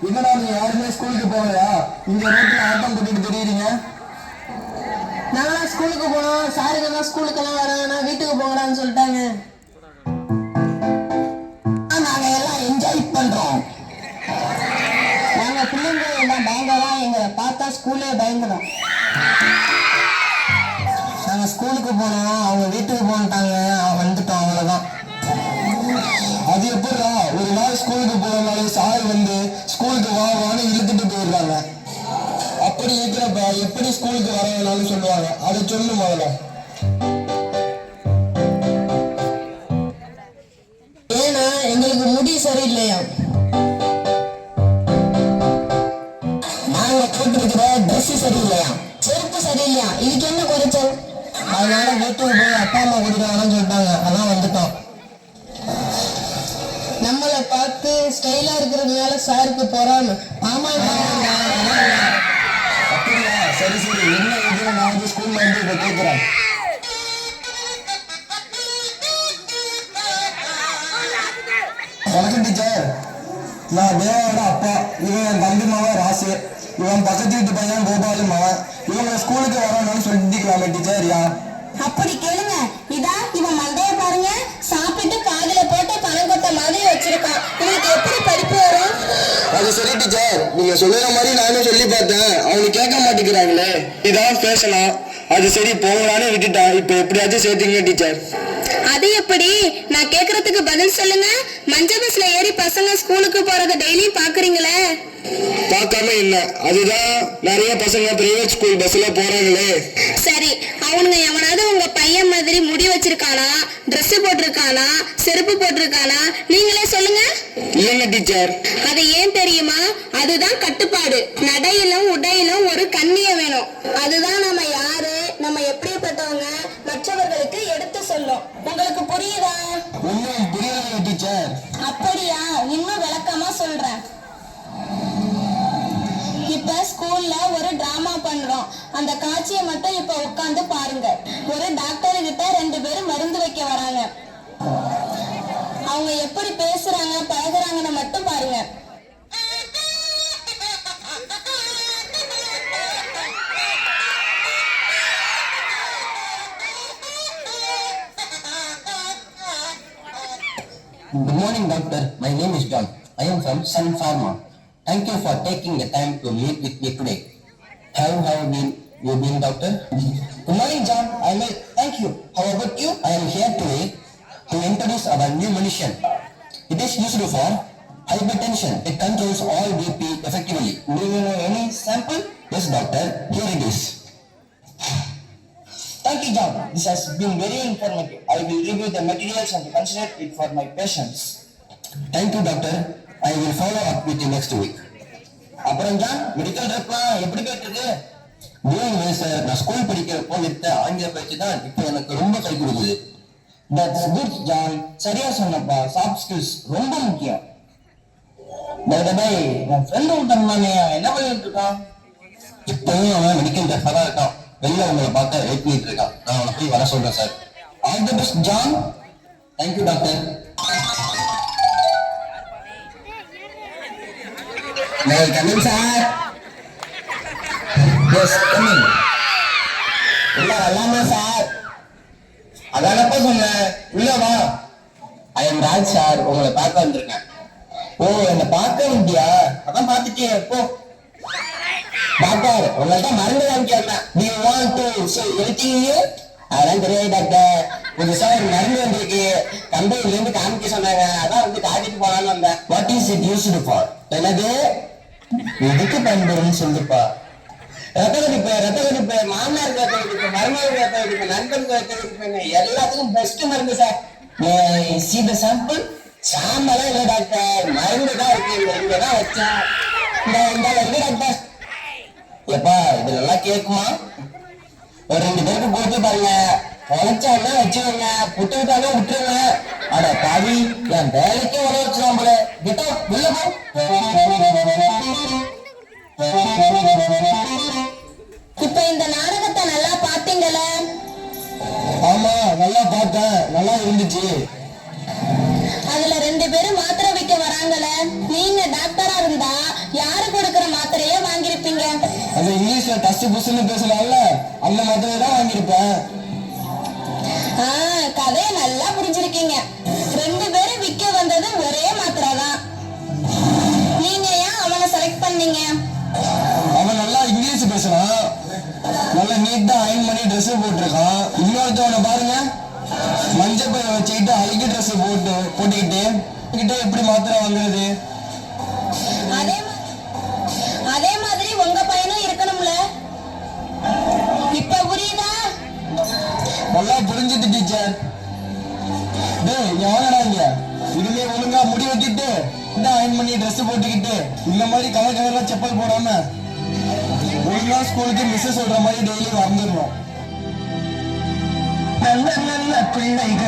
என்னடா நீ யாருமே ஸ்கூலுக்கு போகலையா? இங்க ரோட்ல ஆட்டம் போட்டுட்டு தெரியுறீங்க. நாங்களாம் ஸ்கூலுக்கு போனோம். சாருங்க தான் ஸ்கூலுக்கெல்லாம் வராங்கன்னா வீட்டுக்கு போங்கடான்னு சொல்லிட்டாங்க. நாங்க எல்லாம் என்ஜாய் பண்றோம். நாங்க பிள்ளைங்க எல்லாம் பயங்கரம். எங்களை பார்த்தா ஸ்கூலே பயங்கரம். நாங்க ஸ்கூலுக்கு போனோம், அவங்க வீட்டுக்கு போன்ட்டாங்க, வந்துட்டோம், அவ்வளவுதான். அது எப்படிடா ஒரு நாள் ஸ்கூலுக்கு போறதுனால சார் வந்து ஸ்கூலுக்கு வான்னு இழுத்துட்டு போயிடுறாங்க. அப்படி இருக்கிறப்ப எப்படி ஸ்கூலுக்கு வர வேணாம்னு சொல்லுவாங்க? அதை சொல்லு முதல்ல. ஏன்னா எங்களுக்கு முடி சரியில்லையா, நாங்க போட்டிருக்கிற ட்ரெஸ் சரியில்லையா, செருப்பு சரியில்லையா, இதுக்கு என்ன குறைச்சல்? அதனால வீட்டுக்கு போய் அப்பா அம்மா கொடுக்குறாங்கன்னு சொல்லிட்டாங்க, அதான் வந்துட்டோம். நம்மளை பார்த்து ஸ்டைலா இருக்கிறதுனால சாருக்கு போறாம. ஆமா அப்படியா? சரி சரி, என்ன இது? நான் வந்து ஸ்கூல்ல வந்து இதை கேட்கிறேன். வணக்கம் டீச்சர், நான் தேவாவோட அப்பா. இவன் என் தம்பி மாவன் ராசு. இவன் பக்கத்து வீட்டு பையன் கோபாலு மாவன். இவங்க ஸ்கூலுக்கு வரணும்னு சொல்லிக்கலாமே டீச்சர்? யா அப்படி கேளுங்க. இதா இவன் மண்டைய பாருங்க, சாப்பிட்டு காதுல போட்டு பணம் கொட்ட மாதிரி வச்சிருக்கான். இவனுக்கு எப்படி படிப்பு வரும்? அது சரி டீச்சர், நீங்க சொல்லுற மாதிரி நானும் சொல்லி பார்த்தேன், அவங்க கேட்க மாட்டேங்கிறாங்களே. இதான் பேசலாம். அது சரி போங்களான்னு விட்டுட்டான். இப்ப எப்படியாச்சும் சேர்த்துங்க டீச்சர். அது எப்படி? நான் கேக்குறதுக்கு பதில் சொல்லுங்க. மஞ்சள் பஸ்ல ஏறி பசங்க ஸ்கூலுக்கு போறத டெய்லியும் பாக்குறீங்களே. பார்க்காம என்ன, அதுதான் நிறைய பசங்க பிரைவேட் ஸ்கூல் பஸ்ல போறாங்களே. சரி, அவனுங்க எவனாவது உங்க பையன் மாதிரி முடி வச்சிருக்கானா, ட்ரெஸ் போட்டிருக்கானா, செருப்பு போட்டிருக்கானா? நீங்களே சொல்லுங்க. இல்லைங்க டீச்சர். அது ஏன் தெரியுமா? அதுதான் கட்டுப்பாடு. நடையிலும் உடையிலும் ஒரு கண்ணிய வேணும். அதுதான் நம்ம யாரு, நம்ம எப்படிப்பட்டவங்க மற்றவர்களுக்கு எடுத்து சொல்லும். உங்களுக்கு புரியுதா? ஒன்னும் புரியலைங்க டீச்சர். அப்படியா? இன்னும் விளக்கமா சொல்றேன். இப்ப ஸ்கூல்ல ஒரு டிராமா பண்றோம். அந்த காட்சியை மட்டும் இப்ப உட்கார்ந்து பாருங்க. ஒரு டாக்டர் கிட்ட 2 பேரும் மருந்து வைக்க வராங்க. அவங்க எப்படி பேசுறாங்க பழகுறாங்கன்னு மட்டும் பாருங்க. Good morning, doctor. My name is John. I am from Sun Pharma. Thank you for taking the time to meet with me today. How have you been, doctor? Good morning, John. I'm well. Thank you. How about you? I am here today to introduce our new medicine. It is used for hypertension. It controls all BP effectively. Do you know any sample? Yes, doctor. Here it is. Thank you, John. This has been very informative. I will review the materials and consider it for my patients. Thank you, doctor. I will follow up with you next week. அப்புறம் John, medical ட்ரிப்லாம் எப்படி போயிட்டு? Doing well, sir. நான் school படிக்கிறப்போ எடுத்த ஆங்கில பயிற்சி தான் இப்போ எனக்கு ரொம்ப கை கொடுக்குது. That's good, John. சரியா சொன்னப்பா. சாஃப்ட் ஸ்கில்ஸ் ரொம்ப முக்கியம். பை என் ஃப்ரெண்ட் விட்டானே, என்ன பண்ணிட்டு இருக்கான்? இப்பவும் அவன் மெடிக்கல் ட்ரிப்பா தான் இருக்கான். வெளில உங்களை பார்க்க வெயிட் பண்ணிட்டு இருக்கான். நான் அவனை போய் வர சொல்றேன் sir. All the best, John. Thank you doctor. May I come in, sir? Yes, come in. உள்ள வரலாமா சார்? அதானப்பா சொன்னேன், உள்ள வா. ஐ எம் ராஜ் சார், உங்களை பார்க்க வந்திருக்கேன். ஓ, என்ன பார்க்க வந்தியா? அதான் பார்த்துட்டேன். போ. டாக்டர், உங்கள்கிட்ட மருந்து காமிக்கிறேன். Do you want to say anything here? அதெல்லாம் தெரியாது டாக்டர். புதுசா ஒரு மருந்து வந்திருக்கு, கம்பெனில இருந்து காமிக்க சொன்னாங்க, அதான் வந்து காட்டிட்டு போலான்னு வந்தேன். What is it used for? என்னது? எதுக்கு பயன்படும்னு சொல்லுப்பா. ரத்த கடிப்பு, மாமனார் ரத்த கடிப்பு, மருமகள் ரத்த கடிப்பு, நண்பருக்கு ரத்த கடிப்புன்னு எல்லாத்துக்கும் பெஸ்ட் மருந்து sir. May I see the sample? சாம்பெல்லாம் இல்லை டாக்டர், மருந்து தான் இருக்கு. இங்கதான் வச்சேன். இந்த இருக்கு டாக்டர். எப்பா, இது நல்லா கேக்குமா? ஒரு 2 பேருக்கு கொடுத்து பாருங்க. உழைச்சாங்க வச்சுக்கோங்க, புட்டு விட்டாங்க விட்டுருங்க. அட பாவி, என் வேலைக்கே உதவ வச்சுருவான் போல. கிட்ட உள்ள போ. இப்ப இந்த நாடகத்தை நல்லா பாத்தீங்கள? ஆமா, நல்லா பார்த்தேன், நல்லா இருந்துச்சு. அதுல 2 பேரும் மாத்திரை வைக்க வராங்களே, நீங்க டாக்டரா இருந்தா அது இங்கிலீஷ்ல டஸ்ட் புஸ்ன்னு பேசலாம்ல, அந்த மாத்திரை தான் வாங்கியிருப்பேன். கதையை நல்லா புரிஞ்சிருக்கீங்க. 2 பேரும் விற்க வந்தது ஒரே மாத்திரை தான். நீங்க ஏன் அவனை செலக்ட் பண்ணீங்க? அவன் நல்லா இங்கிலீஷ் பேசுறான், நல்லா நீட்டா அயன் பண்ணி ட்ரெஸ் போட்டிருக்கான். இன்னொருத்தவனை பாருங்க, மஞ்சள் பைய வச்சுக்கிட்டு அழுகி ட்ரெஸ் போட்டுக்கிட்டு எப்படி மாத்திரை வாங்குறது? அதே மாதிரி உங்க பையனும் இருக்கணும்ல. இப்ப புரியுதா? நல்லா புரிஞ்சுட்டு டீச்சர். டேய் எவனடா இங்க? இனிமே ஒழுங்கா முடி வெட்டிட்டு இந்த அயன் பண்ணி ட்ரெஸ் போட்டுக்கிட்டு இந்த மாதிரி கலர் கலரா செப்பல் போடாம ஒழுங்கா ஸ்கூலுக்கு மிஸ் சொல்ற மாதிரி டெய்லி வந்துடணும். நல்ல நல்ல பிள்ளைகள்